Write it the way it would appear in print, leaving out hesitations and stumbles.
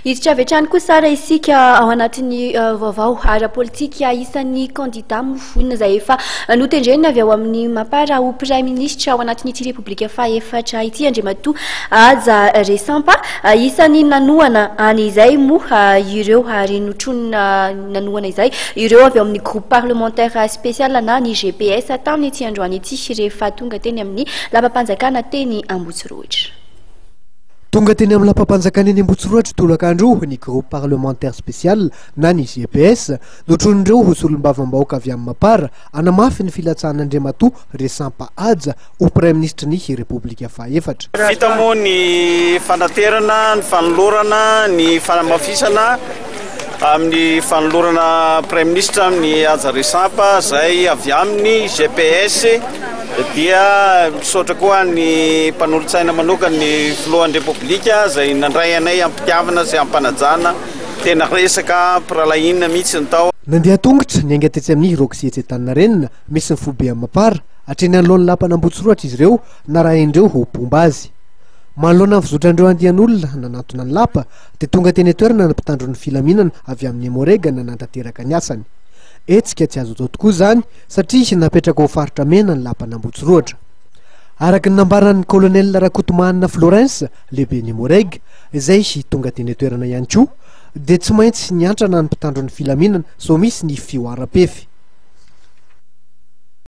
Hiditra avy hatrany koa sara isika ao anatin'ny vaovao ara-politika isan'ny candidat mofonina izay efa notendrenina avy ao amin'ny mampara ho premier ministre ao anatin'ity repoblika fahaefatra ity Andriamatoa Aja Resampa isan'ny nanoana an'izay moa ireo ary notronina nanoana izay ireo avy ao amin'ny groupe parlementaire spécial na ny GPS tamin'ity androany ity rehefa tonga teny amin'ny lapam-panjakana teny Ambotsirohitra. Tonga teny amin'ny lapam-panjakana eny Ambotsirohatra tolakandro ny groupe parlementaire spécial na ny GPS notronindreo ho solombavam-bahoaka avy amin'ny Mapara anamafy ny filatsan'Andriamatoa Resampa Aja ho premier ministre ny repoblika fahaefatra. Vita moa ny fanaterana, ny fanolorana, ny fanamafisana amin'ny fanolorana premier ministre amin'ny Aja Resampa izay avy amin'ny GPS dia misaotra koa ny mpanolontsaina manokana ny filohan'ny repoblika izay nandray anay ampitiavana izay ampanajana tena resaka piralahinana mihitsy ny tao. Nandeha tongotra ny aingatetsy amin'ny Roxy Antaninarenina misy ny fobe amin'ny Mapara hatreny anoloan'ny lapana Ambotsirohatra izy ireo naraindreo ho bomba azy. Manoloana ny fizotrandreo andian'olona nanatona ny lapa dia tonga teny atoerana ny mpitandro ny filaminana avy amin'ny Morega nanantanteraka ny asany. Etsika tsy azo atao tokoa izany satria napetraka ho faritra mena ny lapana Ambotsirohatra. Araka ny nambaran'ny colonel Rakotomanina Florence lehiben'ny Morega izay tonga teny atoerana ihany koa dia tsy maintsy niantrana ny mpitandro ny filaminana so misy ny fio ara-pefy.